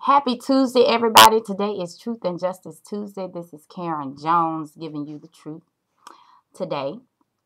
Happy Tuesday, everybody. Today is Truth and Justice Tuesday. This is Karen Jones giving you the truth today.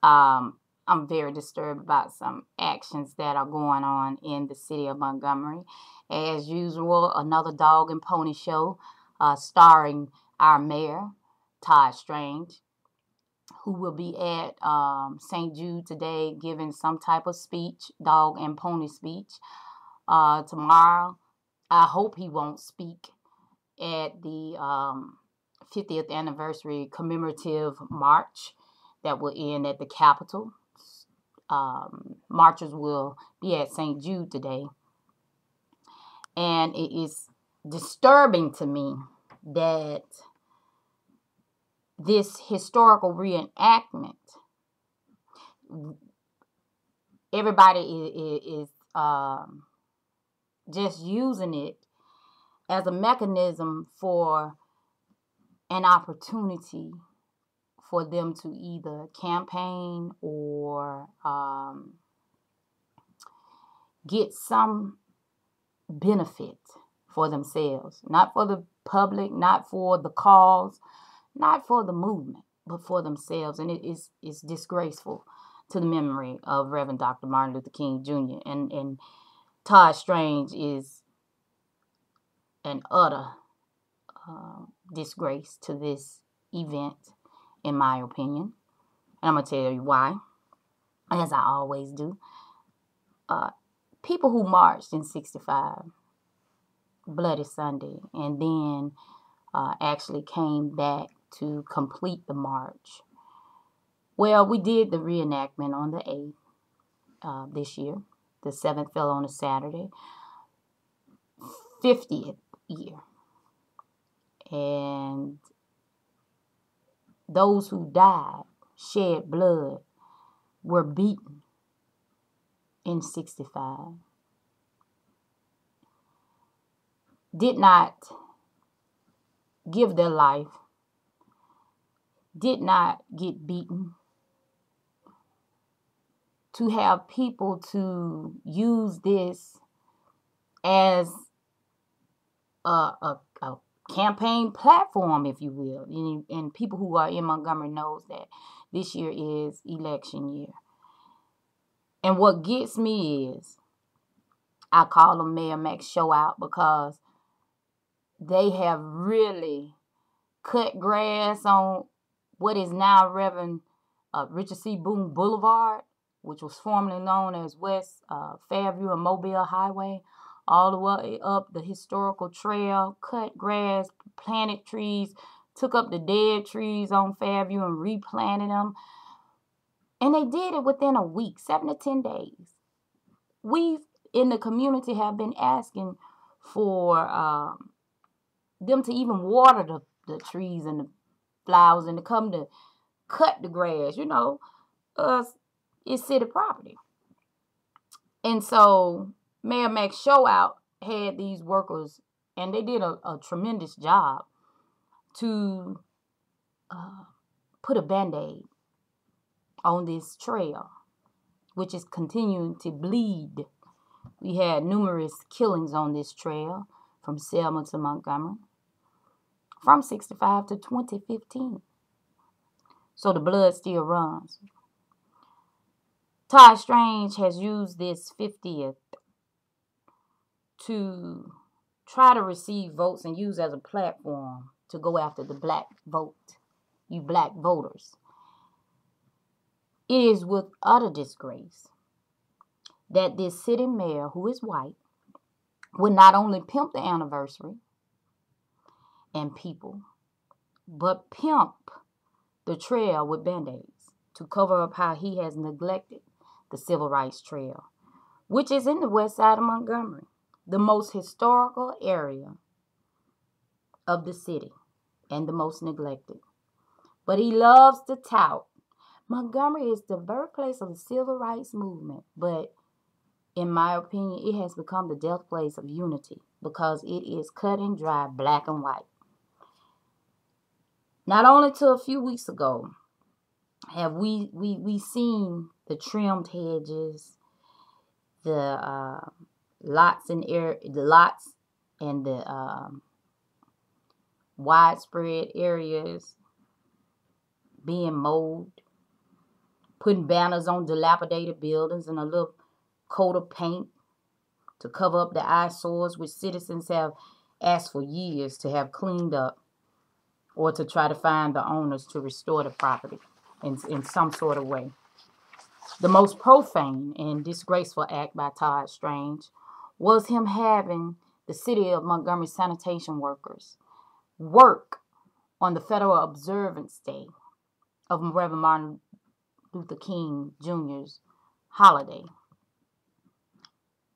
I'm very disturbed about some actions that are going on in the city of Montgomery. As usual, another dog and pony show starring our mayor, Todd Strange, who will be at St. Jude today giving some type of speech, dog and pony speech. Tomorrow, I hope he won't speak at the 50th anniversary commemorative march that will end at the Capitol. Marchers will be at St. Jude today. And it is disturbing to me that this historical reenactment, everybody is just using it as a mechanism for an opportunity for them to either campaign or get some benefit for themselves, not for the public, not for the cause, not for the movement, but for themselves. And it is disgraceful to the memory of Reverend Dr. Martin Luther King Jr. And Todd Strange is an utter disgrace to this event, in my opinion. And I'm going to tell you why, as I always do. People who marched in 65, Bloody Sunday, and then actually came back to complete the march. Well, we did the reenactment on the 8th this year. The 7th fell on a Saturday. 50th year. And those who died, shed blood, were beaten in 65. Did not give their life, did not get beaten. To have people to use this as a campaign platform, if you will. And people who are in Montgomery knows that this year is election year. And what gets me is, I call them Mayor Max Show Out, because they have really cut grass on what is now Reverend Richard C. Boone Boulevard, which was formerly known as West Fairview and Mobile Highway, all the way up the historical trail, cut grass, planted trees, took up the dead trees on Fairview and replanted them. And they did it within a week, 7 to 10 days. We in the community have been asking for them to even water the trees and the flowers and to come to cut the grass. It's city property. And so Mayor Max Show Out had these workers, and they did a tremendous job to put a Band-Aid on this trail, which is continuing to bleed. We had numerous killings on this trail from Selma to Montgomery from 65 to 2015. So the blood still runs. Todd Strange has used this 50th to try to receive votes and use as a platform to go after the black vote, you black voters. It is with utter disgrace that this city mayor, who is white, would not only pimp the anniversary and people, but pimp the trail with Band-Aids to cover up how he has neglected the Civil Rights Trail, which is in the west side of Montgomery, the most historical area of the city and the most neglected. But he loves to tout Montgomery is the birthplace of the Civil Rights Movement, but in my opinion, it has become the death place of unity because it is cut and dry, black and white. Not only till a few weeks ago have we seen the trimmed hedges, the lots and the widespread areas being mowed, putting banners on dilapidated buildings and a little coat of paint to cover up the eyesores which citizens have asked for years to have cleaned up, or to try to find the owners to restore the property in some sort of way. The most profane and disgraceful act by Todd Strange was him having the city of Montgomery sanitation workers work on the federal observance day of Reverend Martin Luther King Jr.'s holiday.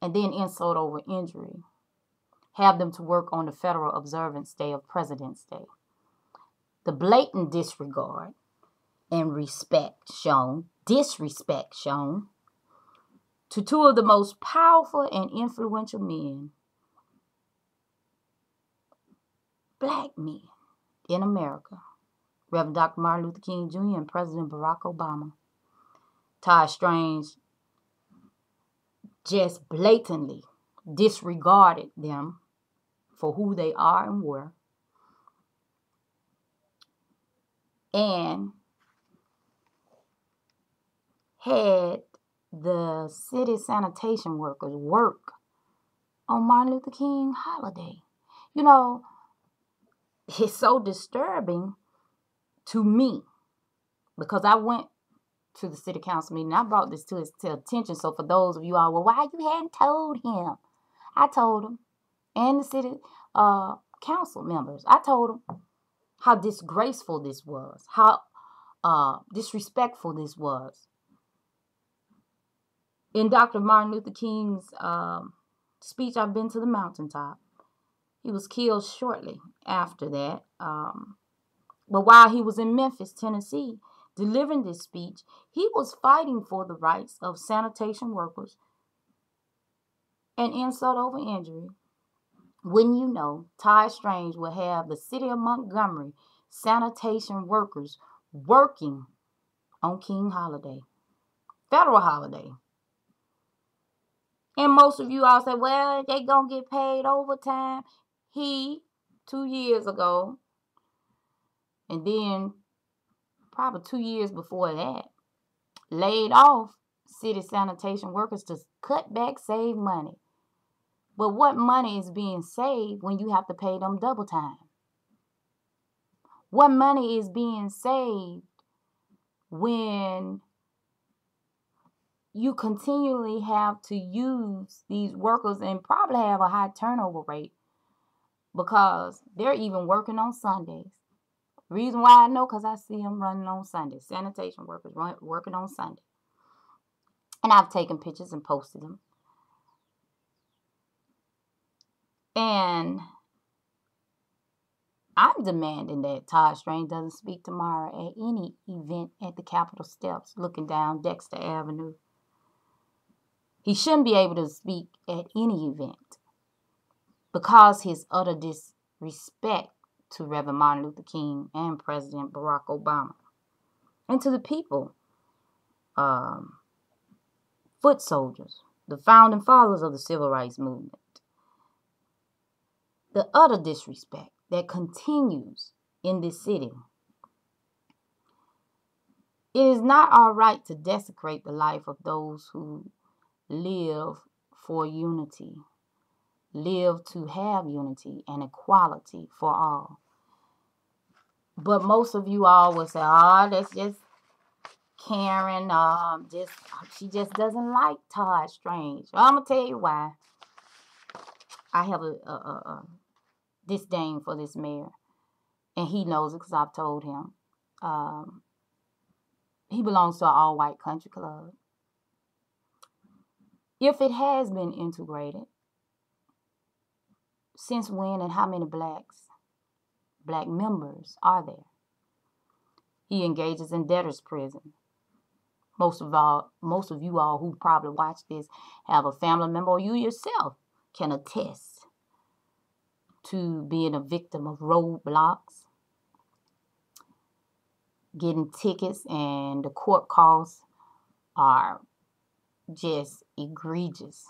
And then insult over injury, have them to work on the federal observance day of President's Day. The blatant disregard and disrespect shown to two of the most powerful and influential men, black men in America, Reverend Dr. Martin Luther King Jr. and President Barack Obama. Todd Strange just blatantly disregarded them for who they are and were, and had the city sanitation workers work on Martin Luther King holiday. You know, it's so disturbing to me because I went to the city council meeting. I brought this to his attention. So for those of you all, well, why you hadn't told him? I told him, and the city council members, I told them how disgraceful this was, how disrespectful this was. In Dr. Martin Luther King's speech, I've been to the mountaintop. He was killed shortly after that. But while he was in Memphis, Tennessee, delivering this speech, he was fighting for the rights of sanitation workers. And insult over injury, when you know Todd Strange will have the city of Montgomery sanitation workers working on King holiday, federal holiday. And most of you all say, well, they gonna get paid overtime. He, 2 years ago, and then probably 2 years before that, laid off city sanitation workers to cut back, save money. But what money is being saved when you have to pay them double time? What money is being saved when you continually have to use these workers and probably have a high turnover rate because they're even working on Sundays? Reason why I know, because I see them running on Sundays. Sanitation workers working on Sunday. And I've taken pictures and posted them. And I'm demanding that Todd Strange doesn't speak tomorrow at any event at the Capitol steps looking down Dexter Avenue. He shouldn't be able to speak at any event because his utter disrespect to Reverend Martin Luther King and President Barack Obama. And to the people, foot soldiers, the founding fathers of the civil rights movement. The utter disrespect that continues in this city. It is not our right to desecrate the life of those who live for unity, live to have unity and equality for all. But most of you all will say, oh, that's just Karen, she just doesn't like Todd Strange. Well, I'm going to tell you why. I have a disdain for this mayor, and he knows it because I've told him. He belongs to an all-white country club. If it has been integrated, since when and how many black members are there? He engages in debtor's prison. Most of you all who probably watch this have a family member, or you yourself can attest to being a victim of roadblocks, getting tickets, and the court costs are just egregious,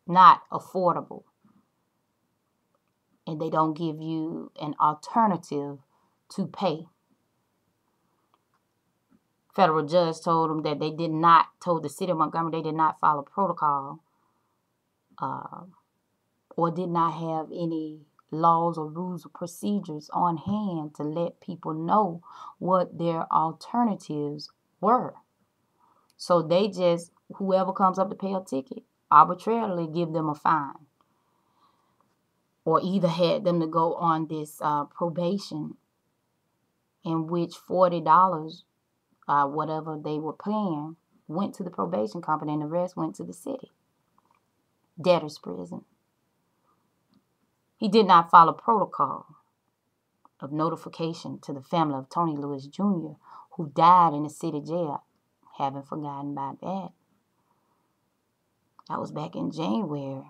not affordable. and they don't give you an alternative to pay. Federal judge told them that told the city of Montgomery they did not follow protocol or did not have any laws or rules or procedures on hand to let people know what their alternatives were. So they just, whoever comes up to pay a ticket, arbitrarily give them a fine. Or either had them to go on this probation in which $40, whatever they were paying, went to the probation company and the rest went to the city. Debtor's prison. He did not follow protocol of notification to the family of Tony Lewis Jr., who died in the city jail. Haven't forgotten about that. That was back in January.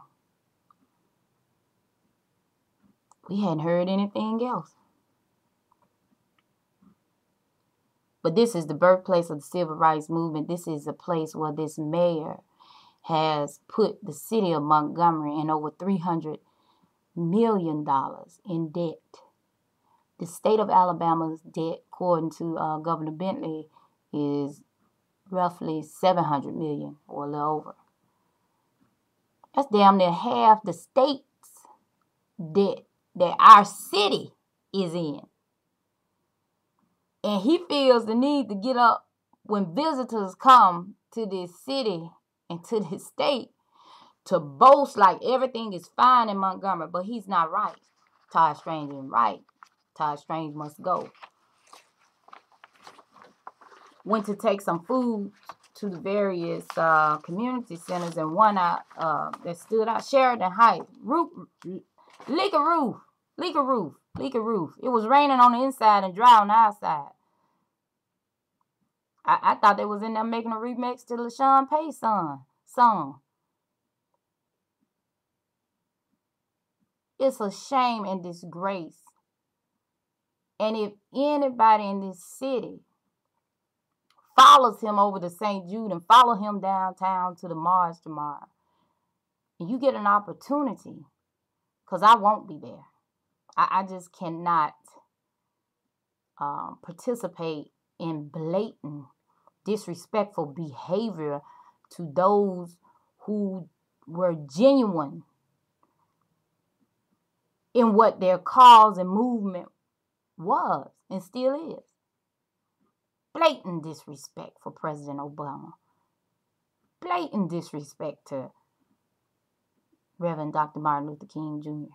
We hadn't heard anything else. But this is the birthplace of the civil rights movement. This is a place where this mayor has put the city of Montgomery in over $300 million in debt. The state of Alabama's debt, according to Governor Blatantly, is roughly $700 million or a little over. That's damn near half the state's debt that our city is in. And he feels the need to get up when visitors come to this city and to this state to boast like everything is fine in Montgomery, but he's not right. Todd Strange isn't right. Todd Strange must go. Went to take some food to the various community centers, and one out that stood out, Sheridan Heights, leak a roof. It was raining on the inside and dry on the outside. I thought they was in there making a remix to LaShawn Pace's song. It's a shame and disgrace. And if anybody in this city follows him over to St. Jude and follow him downtown to the Mars tomorrow, and you get an opportunity, because I won't be there. I just cannot participate in blatant, disrespectful behavior to those who were genuine in what their cause and movement was and still is. Blatant disrespect for President Obama. Blatant disrespect to Reverend Dr. Martin Luther King Jr.,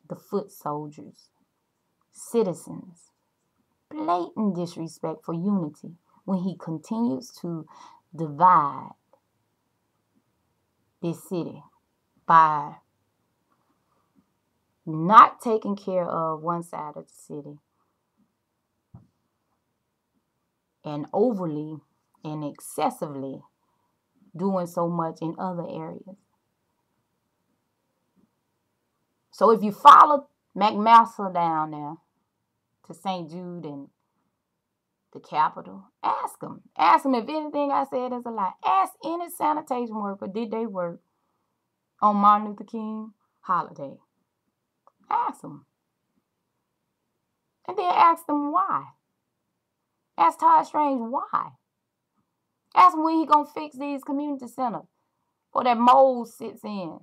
the foot soldiers, citizens. Blatant disrespect for unity when he continues to divide this city by not taking care of one side of the city and overly and excessively doing so much in other areas. So if you follow McMaster down there to St. Jude and the Capitol, ask them. Ask them if anything I said is a lie. Ask any sanitation worker, did they work on Martin Luther King holiday? Ask them. And then ask them why. Ask Todd Strange why. Ask him when he gonna fix these community centers or that mold sits in.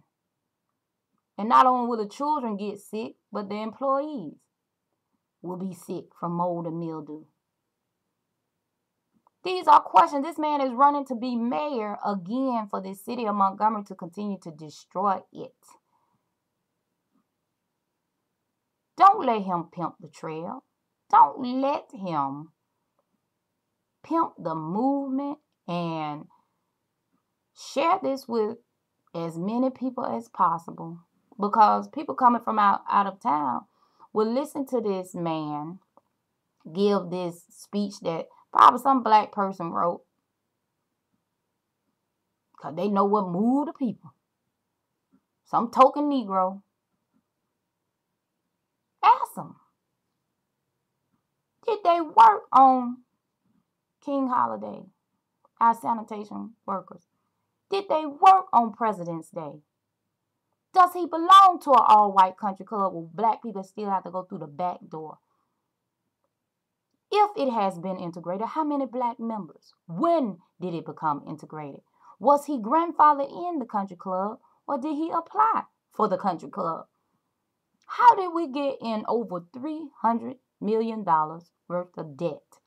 And not only will the children get sick, but the employees will be sick from mold and mildew. These are questions. This man is running to be mayor again for the city of Montgomery to continue to destroy it. Don't let him pimp the trail. Don't let him pimp the movement and share this with as many people as possible. Because people coming from out of town will listen to this man give this speech that probably some black person wrote. Because they know what moved the people. Some token Negro. Ask them. Did they work on King Holiday, our sanitation workers? Did they work on President's Day? Does he belong to an all-white country club where black people still have to go through the back door? If it has been integrated, how many black members? When did it become integrated? Was he grandfathered in the country club, or did he apply for the country club? How did we get in over $300 million worth of debt?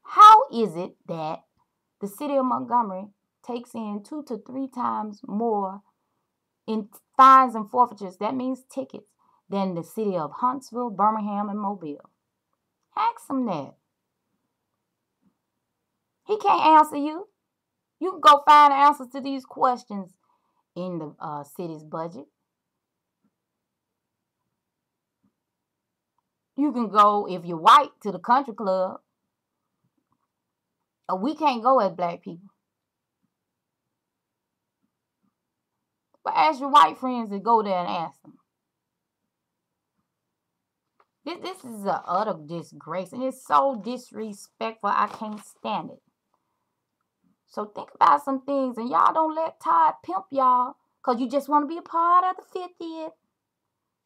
How is it that the city of Montgomery takes in 2 to 3 times more in fines and forfeitures, that means tickets, than the city of Huntsville, Birmingham, and Mobile? Ask him that. He can't answer you. You can go find answers to these questions in the city's budget. You can go, if you're white, to the country club. We can't go as black people. But ask your white friends to go there and ask them. This is an utter disgrace, and it's so disrespectful, I can't stand it. So think about some things, and y'all don't let Todd pimp y'all because you just want to be a part of the 50th.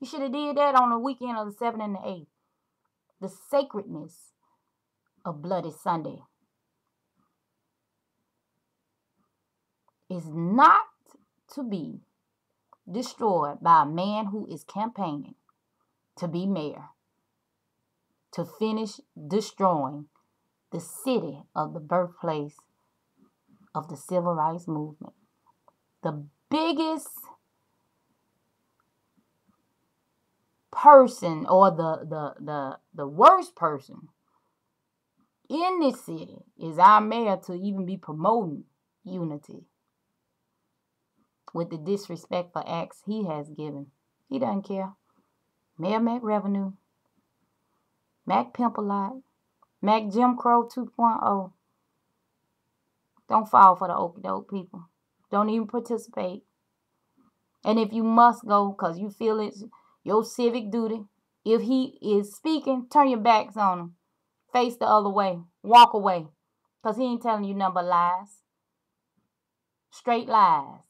You should have did that on the weekend of the 7th and the 8th. The sacredness of Bloody Sunday is not to be destroyed by a man who is campaigning to be mayor, to finish destroying the city of the birthplace of the civil rights movement. The biggest person, or the worst person in this city, is our mayor to even be promoting unity with the disrespectful acts he has given. He doesn't care. Mayor Mac Revenue, Mac Pimp a Lot, Mac Jim Crow 2.0. Don't fall for the okie doke, people. Don't even participate. And if you must go because you feel it's your civic duty, if he is speaking, turn your backs on him. Face the other way. Walk away. Because he ain't telling you nothing but lies. Straight lies.